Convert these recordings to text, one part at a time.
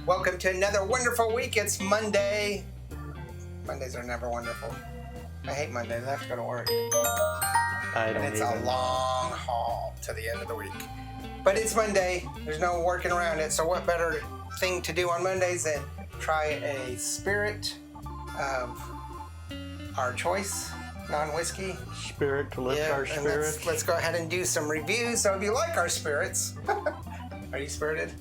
Welcome to another wonderful week. It's Monday. Mondays are never wonderful. I hate Mondays. I have to go to work. And it's a long haul to the end of the week. But it's Monday. There's no working around it. So what better thing to do on Mondays than try a spirit of our choice, non-whiskey. Spirit to lift our spirits. Let's go ahead and do some reviews. So if you like our spirits, are you spirited?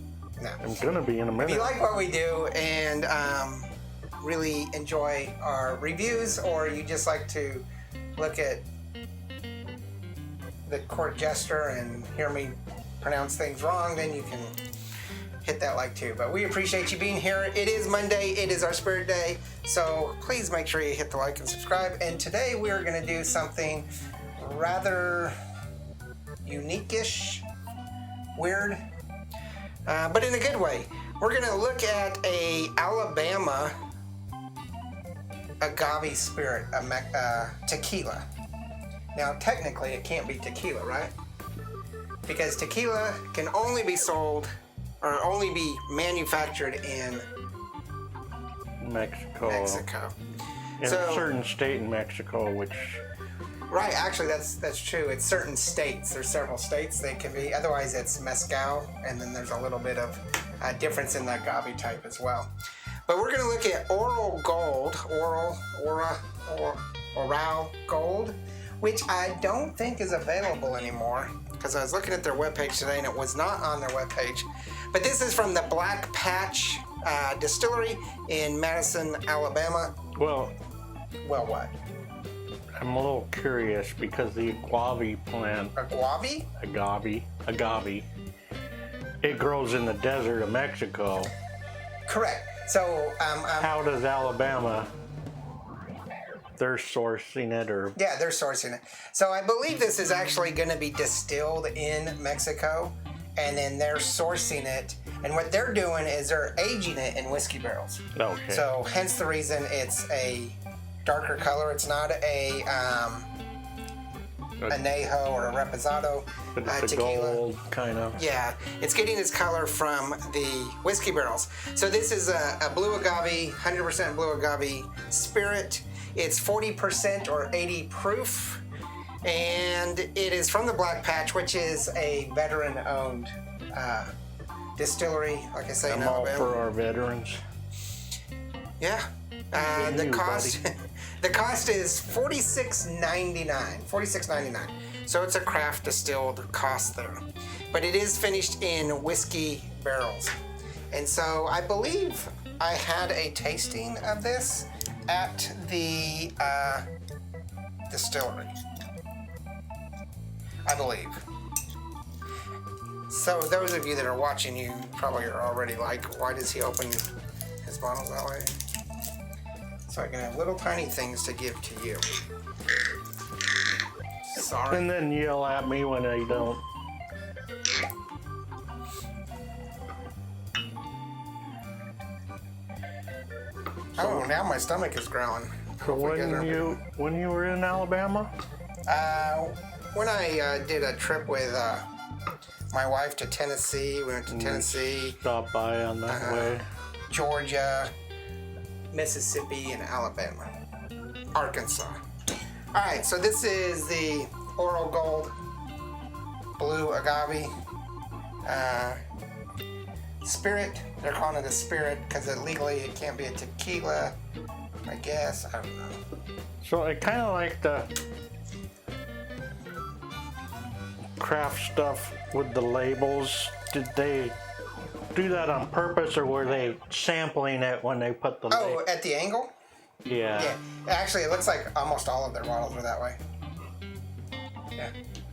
No. I'm gonna be in a minute. If you like what we do and really enjoy our reviews, or you just like to look at the court jester and hear me pronounce things wrong, then you can hit that like too. But we appreciate you being here. It is Monday. It is our Spirit Day. So please make sure you hit the like and subscribe. And today we are going to do something rather unique-ish, weird, but in a good way. We're going to look at a Alabama agave spirit, tequila. Now, technically, it can't be tequila, right? Because tequila can only be sold or only be manufactured in Mexico. In a certain state in Mexico, which... Right, actually, that's true. It's certain states. There's several states they can be. Otherwise, it's mezcal, and then there's a little bit of difference in the agave type as well. But we're going to look at Orale Gold, which I don't think is available anymore, because I was looking at their webpage today and it was not on their webpage. But this is from the Black Patch Distillery in Madison, Alabama. Well, what? I'm a little curious because the agave plant... Agave? It grows in the desert of Mexico. Correct. So, how does Alabama... They're sourcing it, or... Yeah, they're sourcing it. So I believe this is actually going to be distilled in Mexico, and then they're sourcing it. And what they're doing is they're aging it in whiskey barrels. Okay. So hence the reason it's a darker color. It's not a añejo or a reposado it's tequila. Gold, kind of. Yeah, it's getting its color from the whiskey barrels. So this is a blue agave, 100% blue agave spirit. It's 40% or 80 proof, and it is from the Black Patch, which is a veteran-owned distillery, like I say, in Alabama. I'm all for our veterans. Yeah. The cost is $46.99. So it's a craft distilled cost there. But it is finished in whiskey barrels. And so I believe I had a tasting of this at the distillery, I believe. So those of you that are watching, you probably are already like, why does he open his bottles that way? So I can have little tiny things to give to you. Sorry. And then yell at me when I don't. Oh, now my stomach is growling. So when you were in Alabama? When I did a trip with my wife to Tennessee, we went to Tennessee. Stopped by on that way. Georgia, Mississippi, and Alabama. Arkansas. All right, so this is the Orale Gold Blue Agave Spirit. They're calling it a spirit because legally it can't be a tequila, I guess. I don't know. So I kind of like the craft stuff with the labels. Did they do that on purpose, or were they sampling it when they put the label? At the angle? Yeah. Yeah. Actually, it looks like almost all of their bottles are that way. Yeah.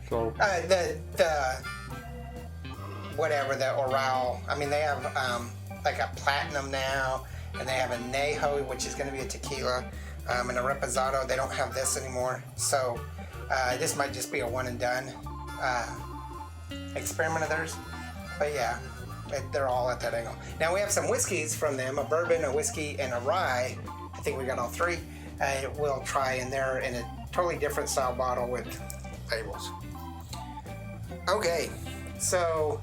So the Orale. I mean, they have like a platinum now, and they have a añejo, which is going to be a tequila, and a reposado. They don't have this anymore, so this might just be a one and done experiment of theirs. But yeah, they're all at that angle. Now we have some whiskeys from them: a bourbon, a whiskey, and a rye. I think we got all three. We'll try, and they're in a totally different style bottle with labels. Okay, so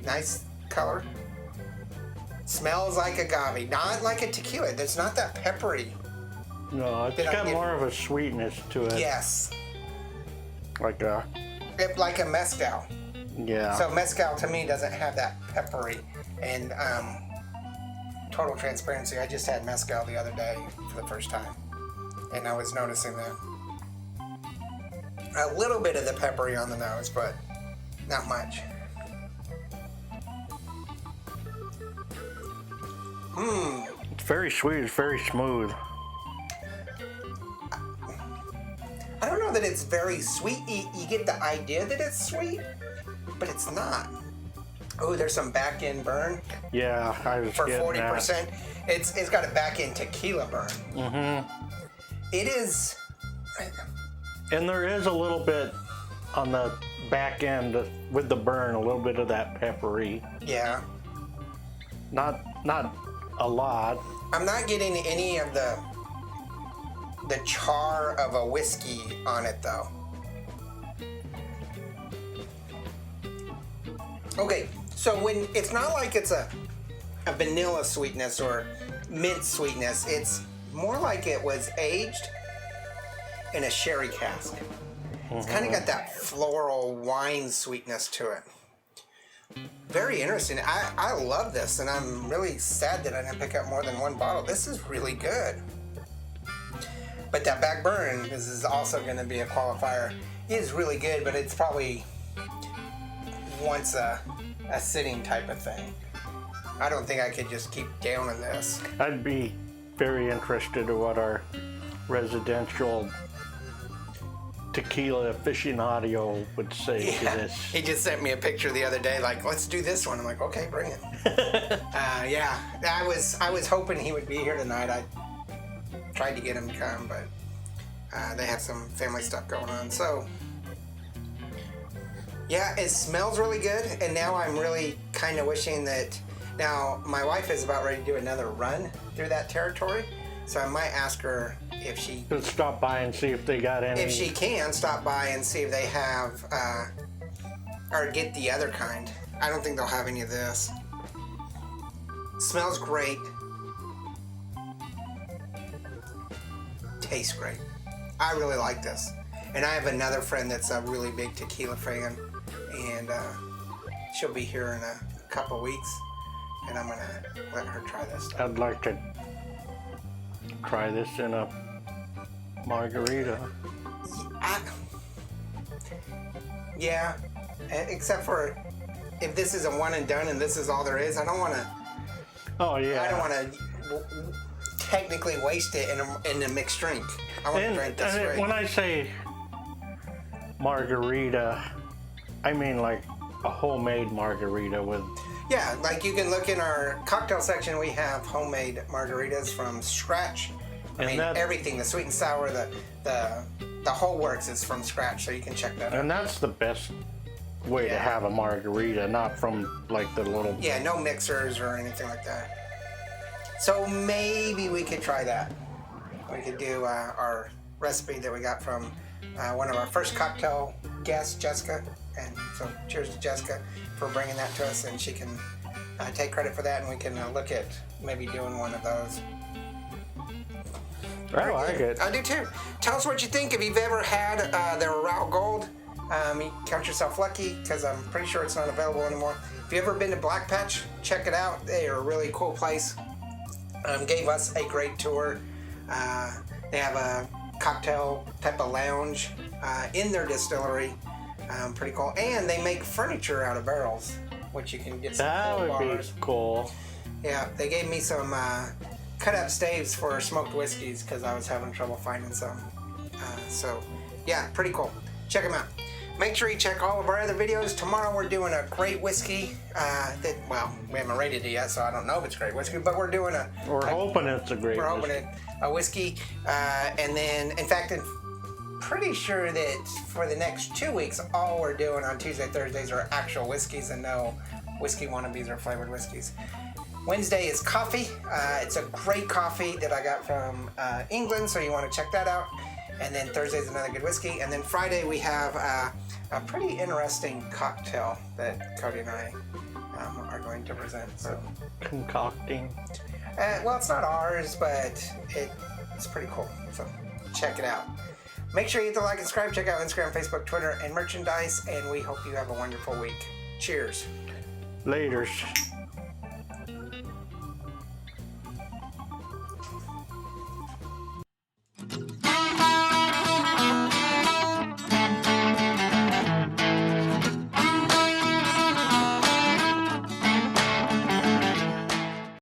nice color. Smells like agave, not like a tequila. There's not that peppery. No, it's got more of a sweetness to it. Yes. Like a mezcal. Yeah. So mezcal to me doesn't have that peppery. And total transparency, I just had mezcal the other day for the first time. And I was noticing that. A little bit of the peppery on the nose, but not much. It's very sweet. It's very smooth. I don't know that it's very sweet. You get the idea that it's sweet, but it's not. Oh, there's some back end burn. Yeah, I was for getting 40%. that. It's got a back end tequila burn. Mm-hmm. It is. And there is a little bit on the back end with the burn, a little bit of that peppery. Yeah. Not a lot. I'm not getting any of the char of a whiskey on it though. Okay, so when it's not like it's a vanilla sweetness or mint sweetness, it's more like it was aged in a sherry cask. It's kind of got that floral wine sweetness to it. Very interesting. I love this, and I'm really sad that I didn't pick up more than one bottle. This is really good. But that back burn, this is also going to be a qualifier. It is really good, but it's probably once a sitting type of thing. I don't think I could just keep down on this. I'd be very interested in what our residential tequila aficionado would say to this. He just sent me a picture the other day, like, let's do this one. I'm like, okay, bring it. Yeah, I was hoping he would be here tonight. I tried to get him to come, but they had some family stuff going on. So, yeah, it smells really good, and now I'm really kind of wishing that. Now, my wife is about ready to do another run through that territory, so I might ask her if she could stop by and see if they got any. If she can, stop by and see if they have, or get the other kind. I don't think they'll have any of this. Smells great. Tastes great. I really like this. And I have another friend that's a really big tequila fan, and she'll be here in a couple weeks, and I'm going to let her try this. I'd like to try this in a margarita. Yeah, except for if this is a one and done and this is all there is, I don't want to. Oh yeah. I don't want to technically waste it in a mixed drink. I want to drink this straight. When I say margarita, I mean like a homemade margarita with. Yeah, like you can look in our cocktail section. We have homemade margaritas from scratch. I mean, everything, the sweet and sour, the whole works is from scratch, so you can check that out. And that's the best way to have a margarita, not from like the little... Yeah, no mixers or anything like that. So maybe we could try that. We could do our recipe that we got from one of our first cocktail guests, Jessica. And so cheers to Jessica for bringing that to us, and she can take credit for that, and we can look at maybe doing one of those. I like it. I do too. Tell us what you think. If you've ever had the Orale Gold, you count yourself lucky, because I'm pretty sure it's not available anymore. If you've ever been to Black Patch, check it out. They are a really cool place. Gave us a great tour. They have a cocktail type of lounge in their distillery. Pretty cool. And they make furniture out of barrels, which you can get some that would bars. Be cool. Yeah, they gave me some cut up staves for smoked whiskeys because I was having trouble finding some. So, yeah, pretty cool. Check them out. Make sure you check all of our other videos. Tomorrow we're doing a great whiskey that, well, we haven't rated it yet, so I don't know if it's great whiskey, but we're doing a... We're hoping it's a great whiskey. We're hoping it's a whiskey. And then, in fact, I'm pretty sure that for the next 2 weeks, all we're doing on Tuesday, Thursdays are actual whiskeys and no whiskey wannabes or flavored whiskeys. Wednesday is coffee. It's a great coffee that I got from England, so you want to check that out. And then Thursday is another good whiskey. And then Friday we have a pretty interesting cocktail that Cody and I are going to present. So concocting. Well, it's not ours, but it's pretty cool. So check it out. Make sure you hit the like and subscribe. Check out Instagram, Facebook, Twitter, and merchandise. And we hope you have a wonderful week. Cheers. Laters.